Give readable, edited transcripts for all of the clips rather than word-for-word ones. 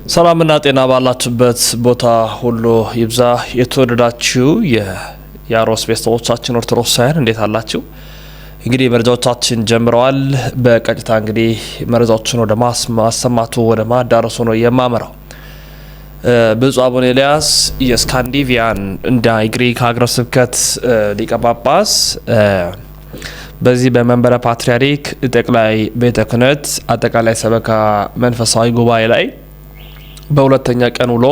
ሰላምና ጤና ባላችሁበት ቦታ ሁሉ ይብዛ። የተወደዳችሁ የያሮስ ቤተሰቦቻችን ኦርቶዶክሳውያን እንዴት አላችሁ? እንግዲህ መረጃዎቻችን ጀምረዋል። በቀጥታ እንግዲህ መረጃዎችን ወደ ማሰማቱ ወደ ማዳረሱ ነው የማመራው። ብፁዕ አቡነ ኤልያስ የስካንዲቪያን እንደ ግሪክ ሀገረ ስብከት ሊቀ ጳጳስ በዚህ በመንበረ ፓትርያርክ ጠቅላይ ቤተ ክህነት አጠቃላይ ሰበካ መንፈሳዊ ጉባኤ ላይ በሁለተኛ ቀን ውሎ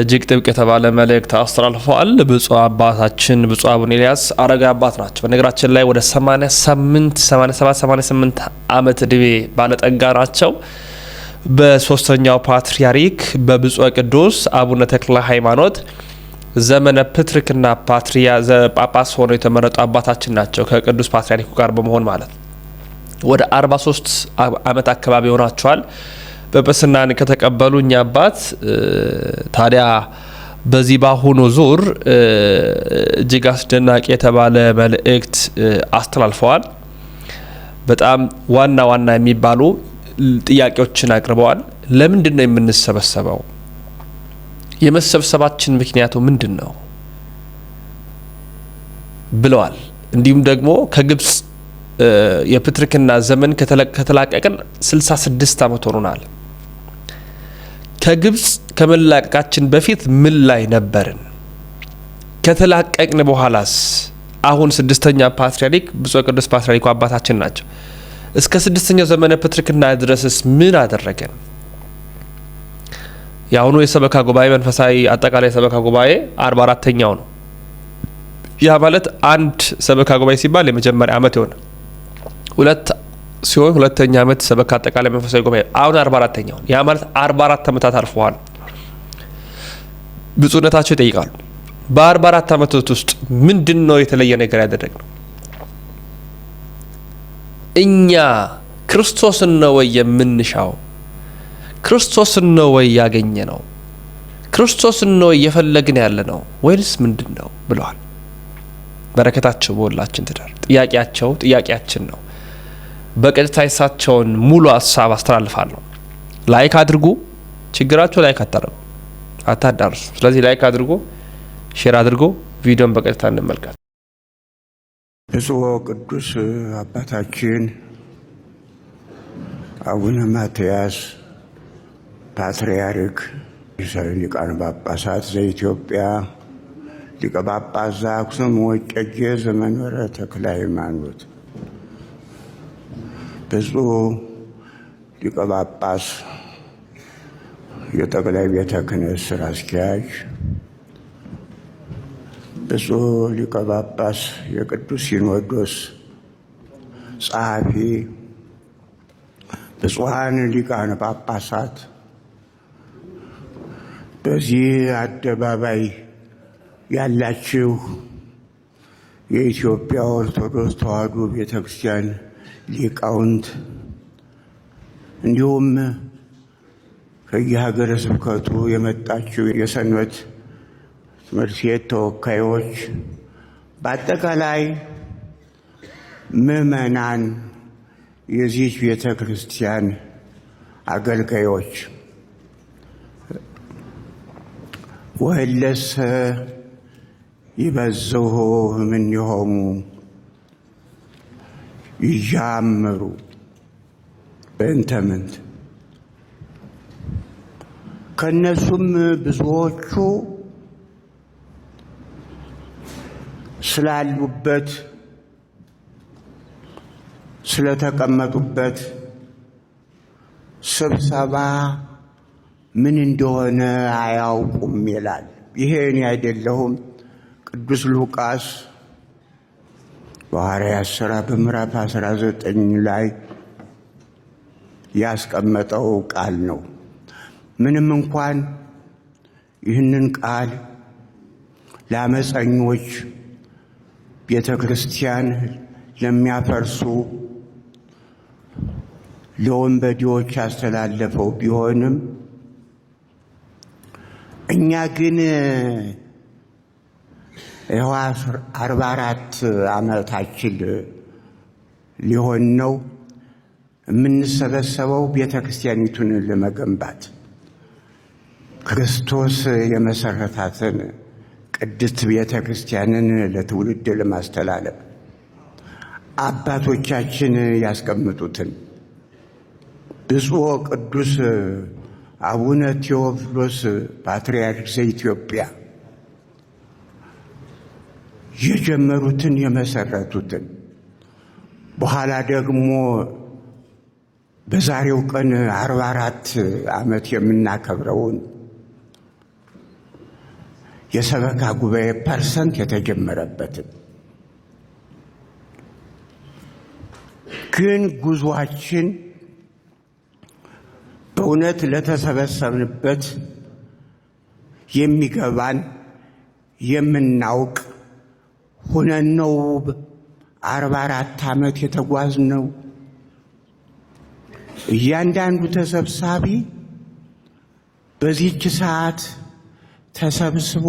እጅግ ጥብቅ የተባለ መልእክት አስተላልፈዋል። ብፁዕ አባታችን ብፁዕ አቡነ ኤልያስ አረጋዊ አባት ናቸው። በነገራችን ላይ ወደ 88 ዓመት ዕድሜ ባለጠጋ ናቸው። በሶስተኛው ፓትርያርክ በብፁዕ ቅዱስ አቡነ ተክለ ሃይማኖት ዘመነ ፕትርክና ጳጳስ ሆነው የተመረጡ አባታችን ናቸው። ከቅዱስ ፓትርያርኩ ጋር በመሆን ማለት ወደ 43 ዓመት አካባቢ ሆናቸዋል ጵጵስናን ከተቀበሉ እኛ አባት። ታዲያ በዚህ ባሁኑ ዙር እጅግ አስደናቂ የተባለ መልእክት አስተላልፈዋል። በጣም ዋና ዋና የሚባሉ ጥያቄዎችን አቅርበዋል። ለምንድን ነው የምንሰበሰበው? የመሰብሰባችን ምክንያቱ ምንድን ነው ብለዋል። እንዲሁም ደግሞ ከግብጽ የፕትርክና ዘመን ከተላቀቅን 66 ዓመት ሆኖናል። ከግብጽ ከመላቀቃችን በፊት ምን ላይ ነበርን? ከተላቀቅን በኋላስ? አሁን ስድስተኛ ፓትርያርክ ብፁዕ ቅዱስ ፓትርያርኩ አባታችን ናቸው። እስከ ስድስተኛው ዘመነ ፕትርክና ድረስስ ምን አደረገን? የአሁኑ የሰበካ ጉባኤ መንፈሳዊ አጠቃላይ ሰበካ ጉባኤ 44ኛው ነው። ያ ማለት አንድ ሰበካ ጉባኤ ሲባል የመጀመሪያ ዓመት ይሆነ ሁለት ሲሆን ሁለተኛ ዓመት ሰበካ አጠቃላይ መንፈሳዊ ጉባኤ አሁን 44ኛው። ያ ማለት 44 ዓመታት አልፈዋል። ብፁዕነታቸው ይጠይቃሉ። በ44 ዓመታት ውስጥ ምንድነው የተለየ ነገር ያደረግነው? እኛ ክርስቶስን ነው ወይ የምንሻው? ክርስቶስን ነው ወይ ያገኘ ነው? ክርስቶስን ነው እየፈለግን ያለ ነው ወይስ ምንድነው ብለዋል። በረከታቸው በሁላችን ትደር። ጥያቄያችን ነው። በቀጥታ የሳቸውን ሙሉ ሀሳብ አስተላልፋለሁ። ላይክ አድርጉ። ችግራችሁ ላይክ አታዳርሱ። ስለዚህ ላይክ አድርጉ፣ ሼር አድርጉ። ቪዲዮን በቀጥታ እንመልከት። ብፁዕ ቅዱስ አባታችን አቡነ ማትያስ ፓትርያርክ ሊቃነ ጳጳሳት ዘኢትዮጵያ ሊቀ ጳጳስ ዘአክሱም ወዕጨጌ ዘመንበረ ተክለ ሃይማኖት፣ ብፁዕ ሊቀ ጳጳስ የጠቅላይ ቤተ ክህነት ስራ አስኪያጅ፣ ብፁዕ ሊቀ ጳጳስ የቅዱስ ሲኖዶስ ጸሐፊ፣ ብፁዓን ሊቃነ ጳጳሳት፣ በዚህ አደባባይ ያላችሁ የኢትዮጵያ ኦርቶዶክስ ተዋሕዶ ቤተ ክርስቲያን ሊቃውንት፣ እንዲሁም ከየሀገረ ስብከቱ የመጣችሁ የሰንበት ትምህርት ቤት ተወካዮች፣ በአጠቃላይ ምዕመናን፣ የዚህ ቤተ ክርስቲያን አገልጋዮች፣ ወህለሰ ይበዝሑ እምኔሆሙ ይጃምሩ በእንተ ምንት። ከእነሱም ብዙዎቹ ስላሉበት ስለተቀመጡበት ስብሰባ ምን እንደሆነ አያውቁም ይላል። ይሄ እኔ አይደለሁም። ቅዱስ ሉቃስ በሐዋርያት ሥራ በምዕራፍ 19 ላይ ያስቀመጠው ቃል ነው። ምንም እንኳን ይህንን ቃል ለአመፀኞች ቤተ ክርስቲያን ለሚያፈርሱ ለወንበዴዎች ያስተላለፈው ቢሆንም እኛ ግን ይኸው 44 ዓመታችን ሊሆን ነው። የምንሰበሰበው ቤተ ክርስቲያኒቱን ለመገንባት ክርስቶስ የመሰረታትን ቅድስት ቤተ ክርስቲያንን ለትውልድ ለማስተላለፍ አባቶቻችን ያስቀምጡትን ብፁዕ ቅዱስ አቡነ ቴዎፍሎስ ፓትርያርክ ዘኢትዮጵያ የጀመሩትን የመሰረቱትን በኋላ ደግሞ በዛሬው ቀን 44 ዓመት የምናከብረውን የሰበካ ጉባኤ ፐርሰንት የተጀመረበትን ግን ጉዟችን በእውነት ለተሰበሰብንበት የሚገባን የምናውቅ ሆነን ነው 44 ዓመት የተጓዝነው። እያንዳንዱ ተሰብሳቢ በዚህች ሰዓት ተሰብስቦ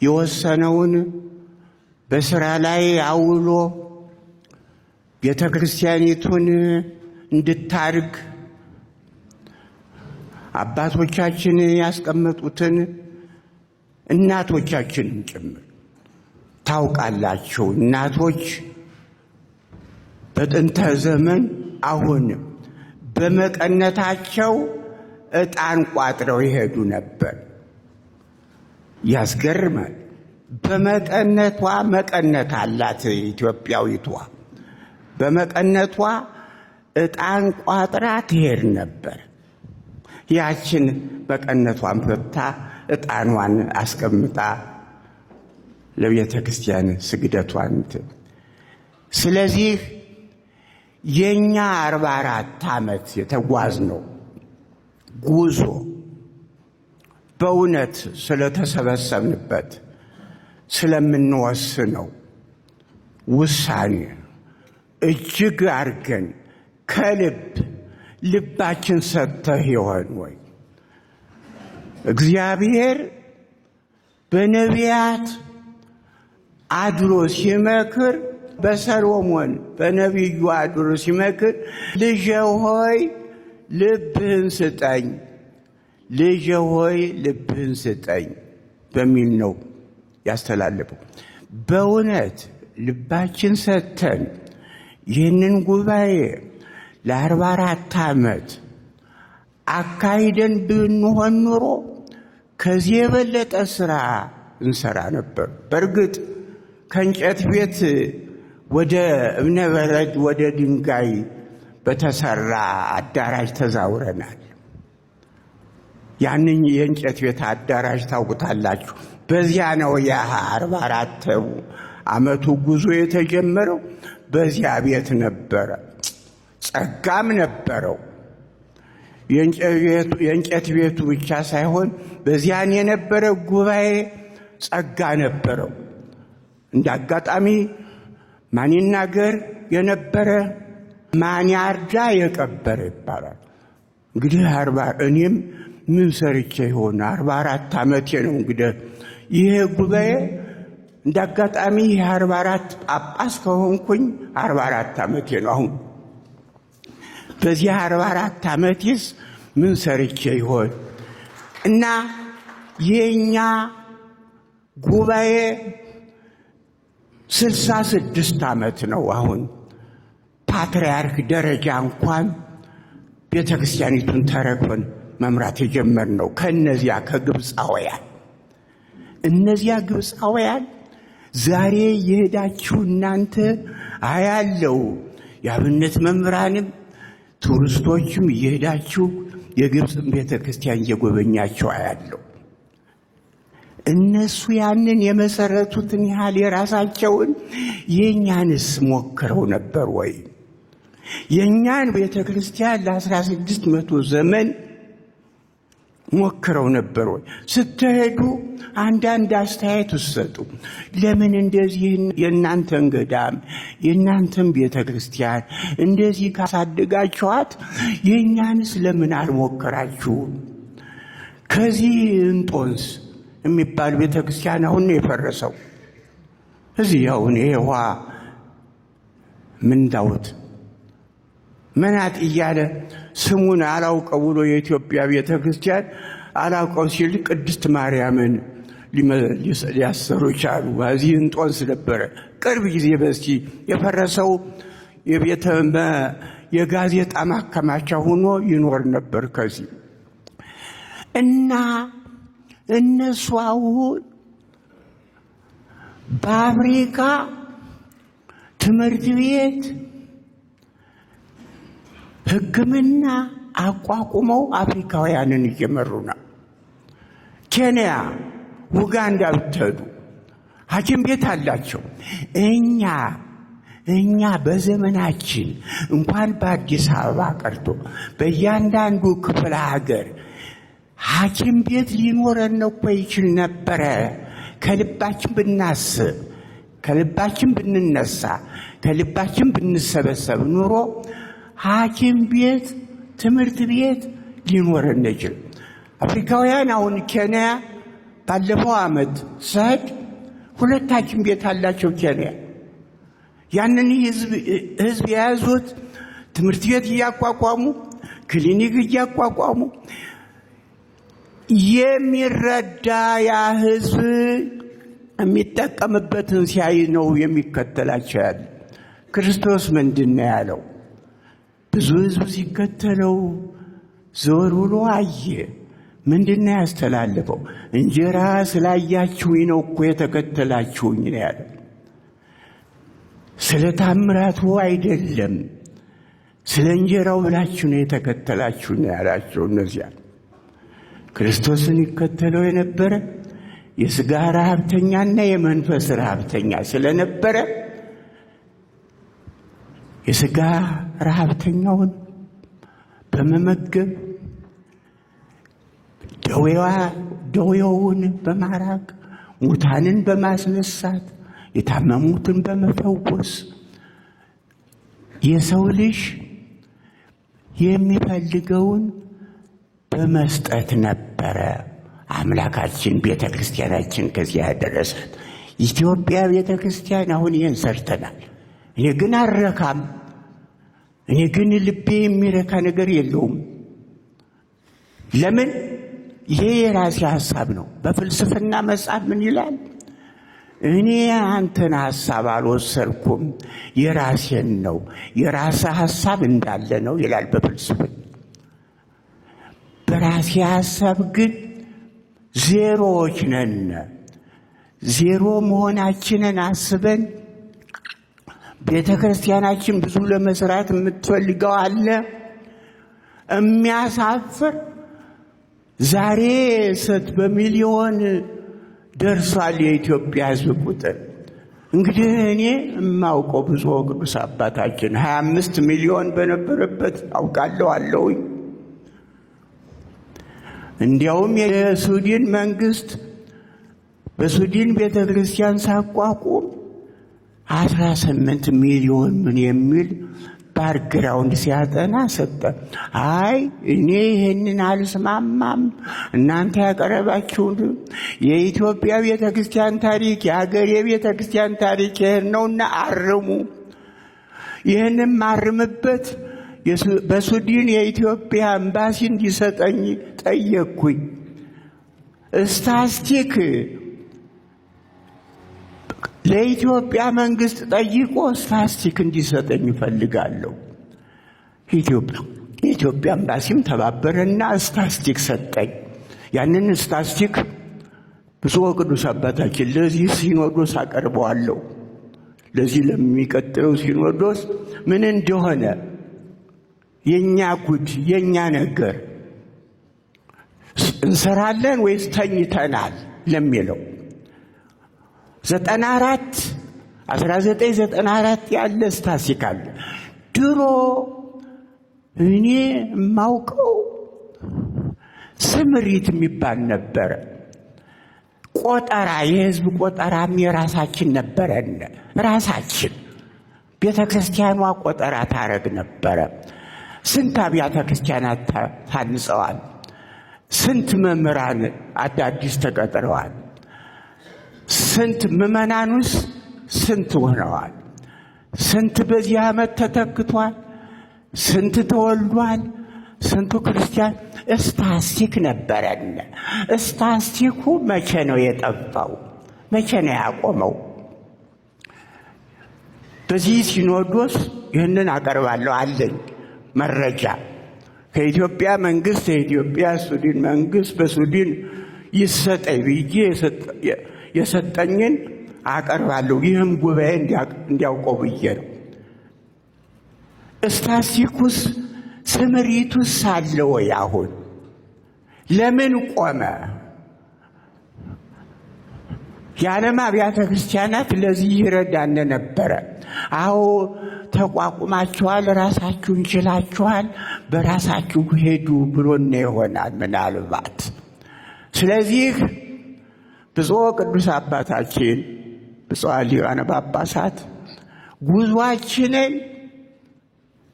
የወሰነውን በስራ ላይ አውሎ ቤተ ክርስቲያኒቱን እንድታድግ አባቶቻችን ያስቀመጡትን እናቶቻችንን ጭምር ታውቃላችሁ። እናቶች በጥንተ ዘመን አሁን በመቀነታቸው ዕጣን ቋጥረው ይሄዱ ነበር። ያስገርማል። በመቀነቷ መቀነት አላት ኢትዮጵያዊቷ። በመቀነቷ ዕጣን ቋጥራ ትሄድ ነበር። ያችን መቀነቷን ፈታ ዕጣኗን አስቀምጣ ለቤተ ክርስቲያን ስግደቷን። ስለዚህ የኛ 44 ዓመት የተጓዝነው ጉዞ በእውነት ስለተሰበሰብንበት ስለምንወስነው ውሳኔ እጅግ አድርገን ከልብ ልባችን ሰጥተህ ይሆን ወይ? እግዚአብሔር በነቢያት አድሮ ሲመክር፣ በሰሎሞን በነቢዩ አድሮ ሲመክር ልጄ ሆይ ልብህን ስጠኝ፣ ልጄ ሆይ ልብህን ስጠኝ በሚል ነው ያስተላለፈው። በእውነት ልባችን ሰጥተን ይህንን ጉባኤ ለ44 ዓመት አካሂደን ብንሆን ኑሮ ከዚህ የበለጠ ሥራ እንሰራ ነበር። በእርግጥ ከእንጨት ቤት ወደ እብነ በረድ ወደ ድንጋይ በተሰራ አዳራሽ ተዛውረናል። ያንን የእንጨት ቤት አዳራሽ ታውቁታላችሁ። በዚያ ነው ያ 44 ዓመቱ ጉዞ የተጀመረው። በዚያ ቤት ነበረ። ጸጋም ነበረው። የእንጨት ቤቱ ብቻ ሳይሆን በዚያን የነበረ ጉባኤ ጸጋ ነበረው። እንደ አጋጣሚ ማን ይናገር የነበረ ማን ያርዳ የቀበረ ይባላል። እንግዲህ እኔም ምን ሰርቼ ይሆን 44 ዓመቴ ነው። እንግዲህ ይሄ ጉባኤ እንደ አጋጣሚ 44 ጳጳስ ከሆንኩኝ 44 ዓመቴ ነው አሁን። በዚህ 44 ዓመቴስ ምን ሰርቼ ይሆን? እና የኛ ጉባኤ 66 ዓመት ነው አሁን። ፓትርያርክ ደረጃ እንኳን ቤተ ክርስቲያኒቱን ተረክበን መምራት የጀመርነው ከነዚያ ከግብፃውያን። እነዚያ ግብፃውያን ዛሬ የሄዳችሁ እናንተ አያለው፣ የአብነት መምህራንም ቱሪስቶችም እየሄዳችሁ የግብፅን ቤተ ክርስቲያን እየጎበኛችሁ አያለው። እነሱ ያንን የመሰረቱትን ያህል የራሳቸውን የእኛንስ ሞክረው ነበር ወይ? የእኛን ቤተ ክርስቲያን ለ1600 ዘመን ሞክረው ነበር ወይ? ስትሄዱ አንዳንድ አስተያየት ውሰጡ። ለምን እንደዚህ የእናንተን ገዳም የእናንተን ቤተ ክርስቲያን እንደዚህ ካሳደጋችኋት የእኛንስ ለምን አልሞከራችሁም? ከዚህ እንጦንስ የሚባል ቤተ ክርስቲያን አሁን ነው የፈረሰው። እዚህ አሁን ይሄ ውሃ ምንዳውት መናጥ እያለ ስሙን አላውቀው ብሎ የኢትዮጵያ ቤተ ክርስቲያን አላውቀው ሲል ቅድስት ማርያምን ሊያሰሩ ቻሉ። እዚህ እንጦንስ ነበረ። ቅርብ ጊዜ በስቲ የፈረሰው የጋዜጣ ማከማቻ ሆኖ ይኖር ነበር ከዚህ እና እነሱ አሁን በአፍሪካ ትምህርት ቤት ሕክምና አቋቁመው አፍሪካውያንን እየመሩ ነው። ኬንያ፣ ኡጋንዳ ብትሄዱ ሐኪም ቤት አላቸው። እኛ በዘመናችን እንኳን በአዲስ አበባ ቀርቶ በእያንዳንዱ ክፍለ ሀገር ሐኪም ቤት ሊኖረን እኮ ይችል ነበረ። ከልባችን ብናስብ፣ ከልባችን ብንነሳ፣ ከልባችን ብንሰበሰብ ኑሮ ሐኪም ቤት፣ ትምህርት ቤት ሊኖረን ይችል። አፍሪካውያን አሁን ኬንያ ባለፈው ዓመት ሰድ 2 ሐኪም ቤት አላቸው ኬንያ። ያንን ህዝብ የያዙት ትምህርት ቤት እያቋቋሙ ክሊኒክ እያቋቋሙ የሚረዳ ያ ህዝብ የሚጠቀምበትን ሲያይ ነው የሚከተላቸው ያለ። ክርስቶስ ምንድን ነው ያለው? ብዙ ህዝብ ሲከተለው ዞር ብሎ አየ። ምንድን ነው ያስተላለፈው? እንጀራ ስላያችሁኝ ነው እኮ የተከተላችሁኝ ነው ያለው። ስለ ታምራቱ አይደለም፣ ስለ እንጀራው ብላችሁ ነው የተከተላችሁ ነው ያላቸው። እነዚያ ክርስቶስን ይከተለው የነበረ የሥጋ ረሃብተኛና የመንፈስ ረሃብተኛ ስለነበረ የሥጋ ረሃብተኛውን በመመገብ ደዌውን በማራቅ ሙታንን በማስነሳት የታመሙትን በመፈወስ የሰው ልጅ የሚፈልገውን በመስጠት ነበረ አምላካችን ቤተክርስቲያናችን ከዚያ ያደረሰት። ኢትዮጵያ ቤተክርስቲያን አሁን ይህን ሰርተናል። እኔ ግን አልረካም። እኔ ግን ልቤ የሚረካ ነገር የለውም። ለምን? ይሄ የራሴ ሐሳብ ነው። በፍልስፍና መጽሐፍ ምን ይላል? እኔ አንተን ሐሳብ አልወሰድኩም፣ የራሴን ነው። የራሴ ሐሳብ እንዳለ ነው ይላል በፍልስፍና። በራሴ ሐሳብ ግን ዜሮዎች ነን። ዜሮ መሆናችንን አስበን ቤተክርስቲያናችን ብዙ ለመስራት የምትፈልገው አለ። የሚያሳፍር ዛሬ በሚሊዮን ደርሷል የኢትዮጵያ ሕዝብ ቁጥር። እንግዲህ እኔ የማውቀው ብፁዕ ቅዱስ አባታችን 25 ሚሊዮን በነበረበት አውቃለሁ አለውኝ። እንዲያውም የሱዲን መንግስት በሱዲን ቤተክርስቲያን ሳቋቁም 18 ሚሊዮን ምን የሚል ባክግራውንድ ሲያጠና ሰጠ። አይ እኔ ይሄንን አልስማማም፣ እናንተ ያቀረባችሁት የኢትዮጵያ ቤተክርስቲያን ታሪክ የሀገሬ ቤተክርስቲያን ታሪክ ይሄን ነውና አርሙ። ይሄንን ማርምበት በሱዲን የኢትዮጵያ ኤምባሲ እንዲሰጠኝ ጠየቅኩኝ። ስታስቲክ ለኢትዮጵያ መንግስት ጠይቆ ስታስቲክ እንዲሰጠኝ እፈልጋለሁ። የኢትዮጵያ ኤምባሲም ተባበረና ስታስቲክ ሰጠኝ። ያንን ስታስቲክ ብፁዕ ቅዱስ አባታችን ለዚህ ሲኖዶስ አቀርበዋለሁ። ለዚህ ለሚቀጥለው ሲኖዶስ ምን እንደሆነ የኛ ጉድ የኛ ነገር እንሰራለን ወይስ ተኝተናል ለሚለው 1994 ያለ ስታስቲክ አለ። ድሮ እኔ የማውቀው ስምሪት የሚባል ነበረ። ቆጠራ፣ የህዝብ ቆጠራም የራሳችን ነበረን። ራሳችን ቤተክርስቲያኗ ቆጠራ ታረግ ነበረ። ስንት አብያተ ክርስቲያናት ታንጸዋል። ስንት መምህራን አዳዲስ ተቀጥረዋል። ስንት ምዕመናኑስ ስንት ሆነዋል። ስንት በዚህ ዓመት ተተክቷል። ስንት ተወልዷል። ስንቱ ክርስቲያን እስታስቲክ ነበረን። እስታስቲኩ መቼ ነው የጠፋው? መቼ ነው ያቆመው? በዚህ ሲኖዶስ ይህንን አቀርባለሁ አለኝ መረጃ ከኢትዮጵያ መንግስት የኢትዮጵያ ስዊድን መንግስት በስዊድን ይሰጠኝ ብዬ የሰጠኝን አቀርባለሁ። ይህም ጉባኤ እንዲያውቀው ብዬ ነው። እስታስቲኩስ ስምሪቱስ አለ ወይ? አሁን ለምን ቆመ? የዓለም አብያተ ክርስቲያናት ለዚህ ይረዳን ነበረ። አዎ ተቋቁማችኋል፣ ራሳችሁን ችላችኋል፣ በራሳችሁ ሄዱ ብሎን ይሆናል ምናልባት። ስለዚህ ብፁዕ ቅዱስ አባታችን ብፁዓን ሊቃነ ጳጳሳት ጉዟችንን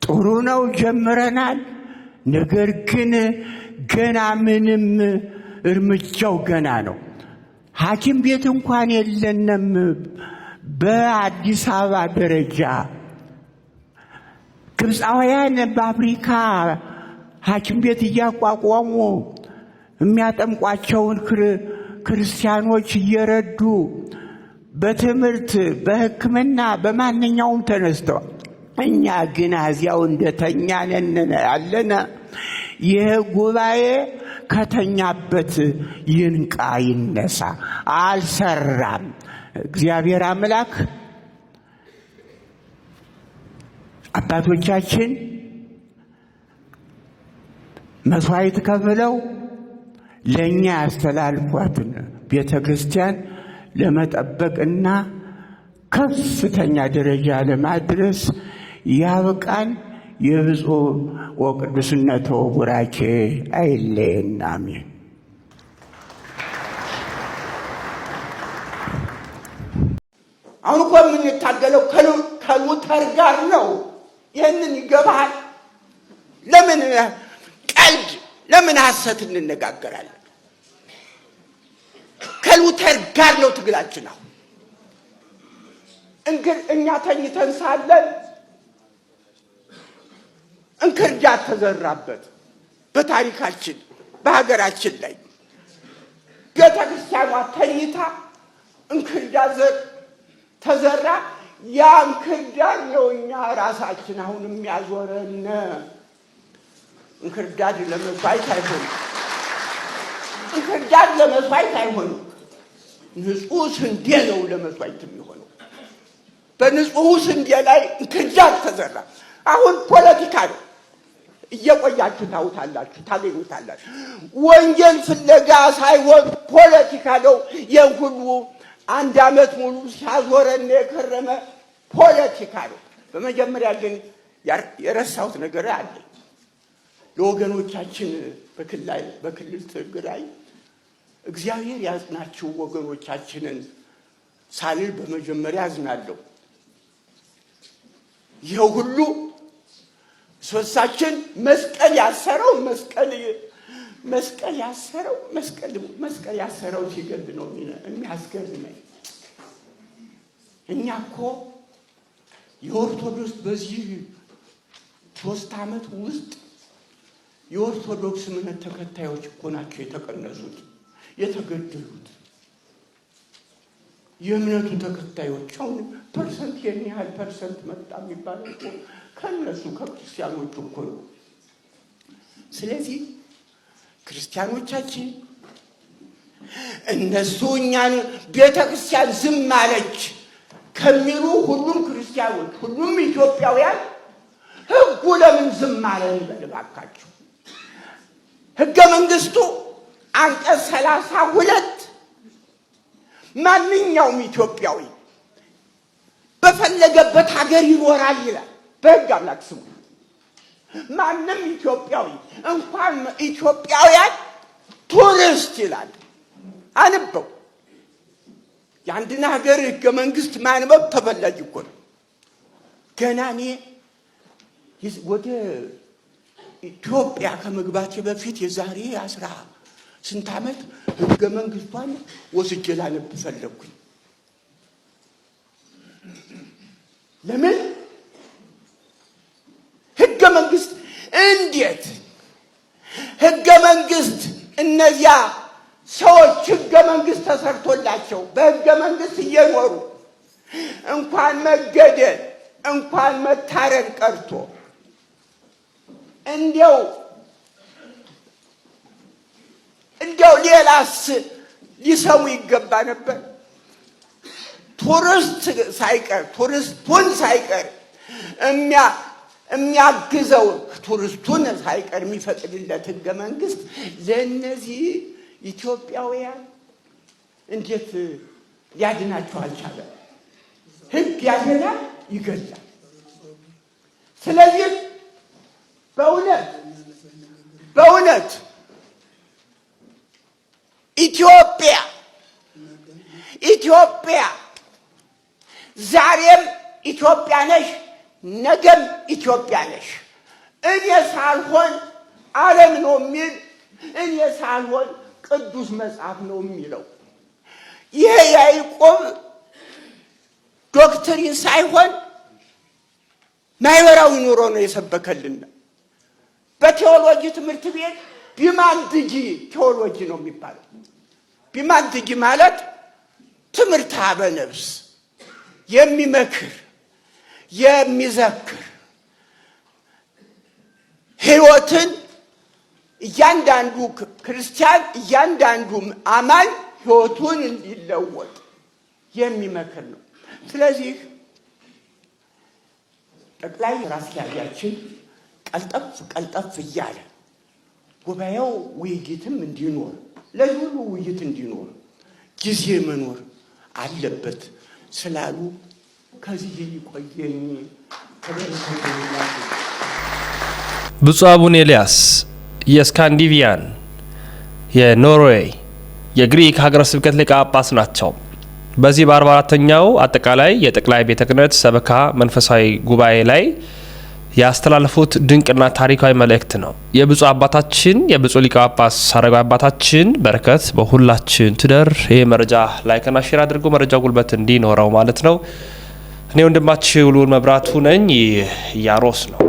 ጥሩ ነው ጀምረናል። ነገር ግን ገና ምንም እርምጃው ገና ነው። ሐኪም ቤት እንኳን የለንም። በአዲስ አበባ ደረጃ ግብፃውያን በአፍሪካ ሐኪም ቤት እያቋቋሙ የሚያጠምቋቸውን ክርስቲያኖች እየረዱ በትምህርት በሕክምና በማንኛውም ተነስተዋል። እኛ ግን እዚያው እንደተኛነን ያለነ። ይህ ጉባኤ ከተኛበት ይንቃ ይነሳ። አልሰራም። እግዚአብሔር አምላክ አባቶቻችን መስዋዕት ከፍለው ለእኛ ያስተላልፏትን ቤተ ክርስቲያን ለመጠበቅና ከፍተኛ ደረጃ ለማድረስ ያብቃን። የብፁዕ ወቅዱስነቶ ቡራኬ አይለየን። አሜን። አሁን እኮ የምንታገለው ከሉተር ጋር ነው። ይህንን ይገባሃል? ለምን ቀልድ፣ ለምን ሐሰት እንነጋገራለን? ከሉተር ጋር ነው ትግላችን። አሁን እኛ ተኝተን ሳለን እንክርዳድ ተዘራበት በታሪካችን በሀገራችን ላይ። ቤተ ክርስቲያኗ ተኝታ እንክርዳድ ተዘራ። ያ እንክርዳድ ነው እኛ ራሳችን አሁን የሚያዞረን። እንክርዳድ ለመስዋዕት አይሆንም። እንክርዳድ ለመስዋዕት አይሆንም። ንጹሕ ስንዴ ነው ለመስዋዕት የሚሆነው። በንጹሕ ስንዴ ላይ እንክርዳድ ተዘራ። አሁን ፖለቲካ ነው። እየቆያችሁ ታውታላችሁ፣ ታገኙታላችሁ። ወንጌል ፍለጋ ሳይሆን ፖለቲካ ነው። ይህን ሁሉ አንድ ዓመት ሙሉ ሲያዞረን የከረመ ፖለቲካ ነው። በመጀመሪያ ግን የረሳሁት ነገር አለ። ለወገኖቻችን በክልል ትግራይ እግዚአብሔር ያጽናችሁ ወገኖቻችንን ሳልል በመጀመሪያ አዝናለሁ። ይኸው ሁሉ ሶስታችን መስቀል ያሰረው ሲገድ ነው የሚያስገርመኝ። እኛ እኮ የኦርቶዶክስ በዚህ 3 ዓመት ውስጥ የኦርቶዶክስ እምነት ተከታዮች እኮ ናቸው የተቀነሱት፣ የተገደሉት። የእምነቱ ተከታዮች አሁን ፐርሰንት የኔ ያህል ፐርሰንት መጣ የሚባለው እኮ ከነሱ ከክርስቲያኖቹ እኮ ነው። ስለዚህ ክርስቲያኖቻችን እነሱ እኛን ቤተ ክርስቲያን ዝም አለች ከሚሉ ሁሉም ክርስቲያኖች፣ ሁሉም ኢትዮጵያውያን ሕጉ ለምን ዝም አለ እንበል እባካችሁ። ሕገ መንግሥቱ አንቀጽ 32 ማንኛውም ኢትዮጵያዊ በፈለገበት ሀገር ይኖራል ይላል። በሕግ አምላክ ስሙ። ማንም ኢትዮጵያዊ እንኳን ኢትዮጵያውያን ቱሪስት ይላል። አንበው። የአንድን ሀገር ሕገ መንግሥት ማንበብ ተፈላጊ እኮ ነው። ገና እኔ ወደ ኢትዮጵያ ከመግባቴ በፊት የዛሬ 10 ስንት ዓመት ሕገ መንግሥቷን ወስጄ ላነብ ፈለግኩኝ። ለምን ሕገ መንግሥት እንዴት ህገ መንግስት እነዚያ ሰዎች ህገ መንግስት ተሰርቶላቸው በህገ መንግስት እየኖሩ እንኳን መገደል እንኳን መታረድ ቀርቶ እንዲያው ሌላስ ሊሰሙ ይገባ ነበር። ቱሪስቱን ሳይቀር የሚያግዘው ቱሪስቱን ሳይቀር የሚፈቅድለት ህገ መንግስት ለእነዚህ ኢትዮጵያውያን እንዴት ሊያድናቸው አልቻለም? ህግ ያድናል፣ ይገላል። ስለዚህ በእውነት ኢትዮጵያ ዛሬም ኢትዮጵያ ነሽ፣ ነገም ኢትዮጵያ ነሽ። እኔ ሳልሆን ዓለም ነው የሚል፣ እኔ ሳልሆን ቅዱስ መጽሐፍ ነው የሚለው። ይሄ ያዕቆብ ዶክትሪን ሳይሆን ማህበራዊ ኑሮ ነው የሰበከልን። በቴዎሎጂ ትምህርት ቤት ቢማንትጂ ቴዎሎጂ ነው የሚባለው። ቢማንትጂ ማለት ትምህርት በነፍስ የሚመክር የሚዘክር ህይወትን እያንዳንዱ ክርስቲያን እያንዳንዱ አማኝ ህይወቱን እንዲለወጥ የሚመክር ነው። ስለዚህ ጠቅላይ ራስያችን ቀልጠፍ እያለ ጉባኤው ውይይትም እንዲኖር ለሁሉ ውይይት እንዲኖር ጊዜ መኖር አለበት ስላሉ ከዚህ ይቆየኝ። ብፁዕ አቡነ ኤልያስ የስካንዲቪያን፣ የኖርዌይ፣ የግሪክ ሀገረ ስብከት ሊቀ ጳጳስ ናቸው። በዚህ በ44ኛው አጠቃላይ የጠቅላይ ቤተ ክህነት ሰበካ መንፈሳዊ ጉባኤ ላይ ያስተላለፉት ድንቅና ታሪካዊ መልእክት ነው። የብፁዕ አባታችን የብፁዕ ሊቀ ጳጳስ አረጋዊ አባታችን በረከት በሁላችን ትደር። ይህ መረጃ ላይክና ሼር አድርጎ መረጃው ጉልበት እንዲኖረው ማለት ነው። እኔ ወንድማችሁ ልዑል መብራቱ ነኝ። ያሮስ ነው።